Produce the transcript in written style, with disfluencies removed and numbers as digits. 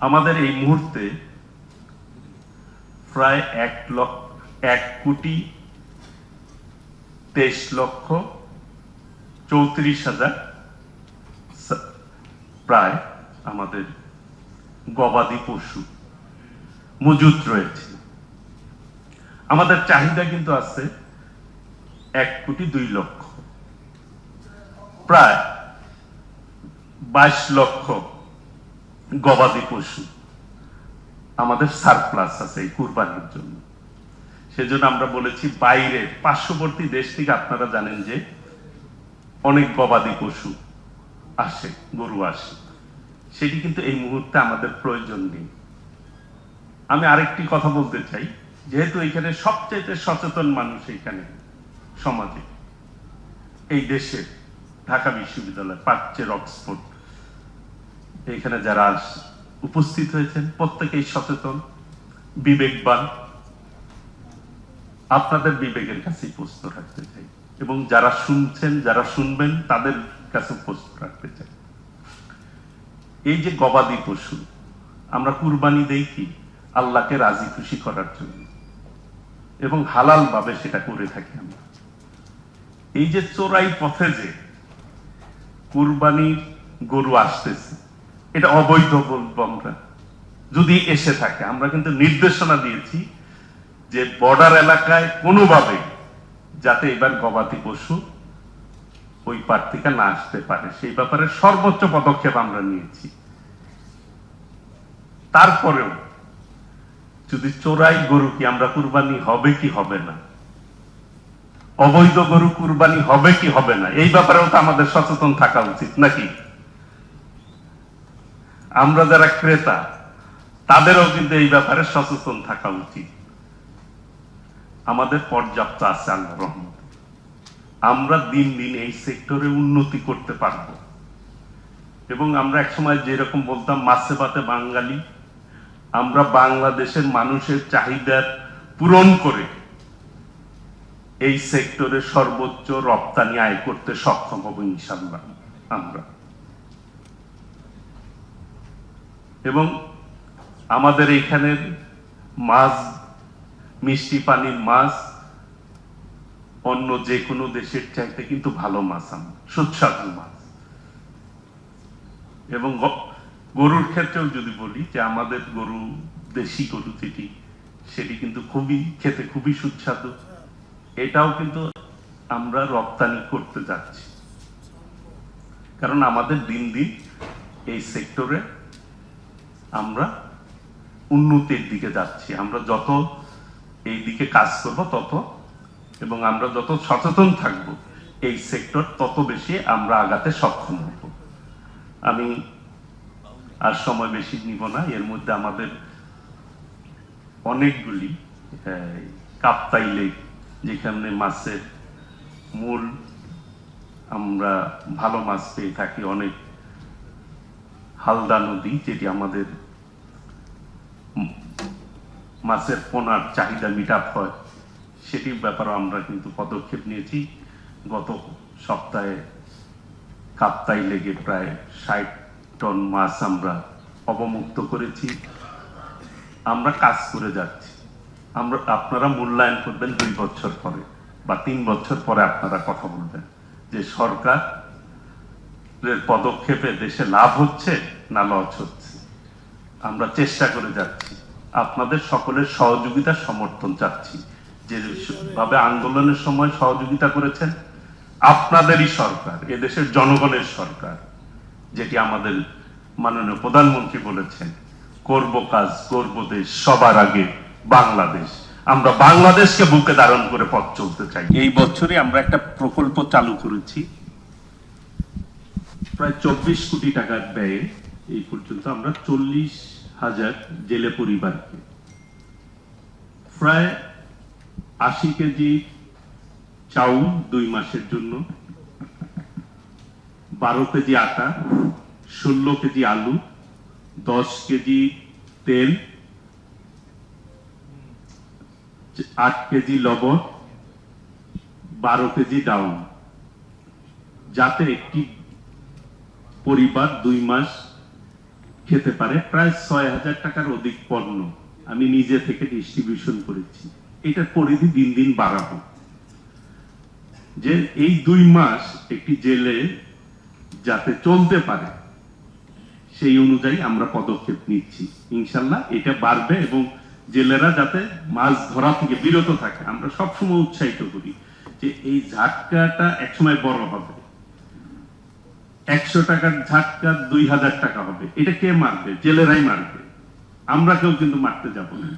আমাদের এই মুহূর্তে প্রায় 1,23,34,000 প্রায় আমাদের গবাদি পশু মজুত রয়েছে। আমাদের চাহিদা কিন্তু আছে 1,02,00,000, প্রায় 22 লক্ষ গবাদি পশু আমাদের সারপ্লাস আছে এই কুরবানির জন্য। সেজন্য আমরা বলেছি বাইরের পার্শ্ববর্তী দেশ থেকে আপনারা জানেন যে অনেক গবাদি পশু আসে, গরু আসে, সেটি কিন্তু এই মুহূর্তে আমাদের প্রয়োজন নেই। আমি আরেকটি কথা বলতে চাই, যেহেতু এখানে সবচেয়ে সচেতন মানুষ এখানে সমাজে, এই দেশে ঢাকা বিশ্ববিদ্যালয়, প্রাচ্যের অক্সফোর্ড, এখানে যারা উপস্থিত হয়েছেন প্রত্যেকেই সচেতন, বিবেকবান। আপনাদের বিবেকের কাছেই প্রশ্ন রাখতে চাই এবং যারা শুনছেন, যারা শুনবেন তাদের কাছে প্রশ্ন রাখতে চাই। এই যে গবাদি পশু আমরা কুরবানি দেই কি আল্লাহকে রাজি খুশি করার জন্য, এবং হালাল ভাবে সেটা করে থাকি আমরা। এই যে চোরাই পথে যে কুরবানির গরু আসতেছে, এটা অবৈধ বলবো আমরা। যদি এসে থাকে, আমরা কিন্তু নির্দেশনা দিয়েছি যে বর্ডার এলাকায় কোনোভাবে যাতে এবার গবাদি পশু ওই পার থেকে না আসতে পারে, সেই ব্যাপারে সর্বোচ্চ পদক্ষেপ আমরা নিয়েছি। তারপরেও যদি চোরাই গরু কি আমরা কুরবানি হবে কি হবে না, অবৈধ গরু কুরবানি হবে কি হবে না, এই ব্যাপারেও তো আমাদের সচেতন থাকা উচিত নাকি? আমরা যারা ক্রেতা তাদেরও কিন্তু এই ব্যাপারে সচেতন থাকা উচিত। আমাদের পর্যাপ্ত আছে আল্লাহর রহমতে, আমরা দিন দিন এই সেক্টরে উন্নতি করতে পারবো। এবং আমরা একসময় যেরকম বলতাম মাছে ভাতে বাঙালি, আমরা বাংলাদেশের মানুষের চাহিদা পূরণ করে এই সেক্টরে সর্বোচ্চ রপ্তানি আয় করতে সক্ষম হব ইনশাআল্লাহ আমরা। এবং আমাদের এইখানের মাছ, মিষ্টি পানির মাছ অন্য যে কোনো দেশের চাইতে কিন্তু ভালো মাছ, সুস্বাদু মাছ। এবং গরুর ক্ষেত্রেও যদি বলি যে আমাদের গরু, দেশি গরু যেটি, সেটি কিন্তু খেতে খুবই সুস্বাদু। এটাও কিন্তু আমরা রপ্তানি করতে যাচ্ছি, কারণ আমাদের দিন দিন এই সেক্টরে আমরা উন্নতির দিকে যাচ্ছি। আমরা যত এই দিকে কাজ করব তত, এবং আমরা যত সচেতন থাকব এই সেক্টর তত বেশি আমরা আগাতে সক্ষম হব। আমি আর সময় বেশি নিব না। এর মধ্যে আমাদের অনেকগুলি কাপ্তাই লেক, যেখানে মাছের মূল আমরা ভালো মাছ পেয়ে থাকি, অনেক হালদা নদী, যেটি আমাদের মাছের পোনার চাহিদা মিট আপ হয়, সেটির ব্যাপারে আমরা কিন্তু পদক্ষেপ নিয়েছি। গত সপ্তাহে কাপ্তাই লেগে প্রায় 60 টন মাছ আমরা অবমুক্ত করেছি। আমরা কাজ করে যাচ্ছি। আপনারা মূল্যায়ন করবেন 2 বছর পরে বা 3 বছর পরে, আপনারা কথা বলবেন যে সরকারের পদক্ষেপে দেশে লাভ হচ্ছে না লস হচ্ছে। আমরা চেষ্টা করে যাচ্ছি, আপনাদের সকলের সহযোগিতা সমর্থন চাচ্ছি। যেভাবে আন্দোলনের সময় সহযোগিতা করেছেন, আপনাদেরই সরকার, এদেশের জনগণের সরকার, যেটি আমাদের মাননীয় প্রধানমন্ত্রী বলেছেন, করব কাজ করব দেশ, সবার আগে বাংলাদেশ। আমরা বাংলাদেশকে বুকে ধারণ করে পথ চলতে চাই। এই বছরে আমরা একটা প্রকল্প চালু করেছি, প্রায় 24 কোটি টাকার ব্যয়ে এই পর্যন্ত আমরা 40,000 জেলে পরিবারকে প্রায় 80 কেজি চাউল 2 মাসের জন্য, 12 কেজি আটা, 16 কেজি আলু, 10 কেজি তেল, 8 কেজি লবণ, 12 কেজি ডাউল, যাতে একটি পরিবার 2 মাস খেতে পারে। প্রায় 6,000 টাকার অধিক পণ্য আমি নিজে থেকে ডিস্ট্রিবিউশন করেছি। এটার পরিধি দিন দিন বাড়াবো, যে এই 2 মাস একটি জেলে যাতে চলতে পারে সেই অনুযায়ী আমরা পদক্ষেপ নিচ্ছি। ইনশাল্লাহ এটা বাড়বে এবং জেলেরা যাতে মাছ ধরা থেকে বিরত থাকে। আমরা সবসময় উৎসাহিত করি যে এই ঝাটকাটা একসময় বড় হবে, 100 টাকার ঝাটকা 2000 টাকা হবে। এটা কে মারবে? জেলেরাই মারবে, আমরা কেউ কিন্তু মারতে যাব না।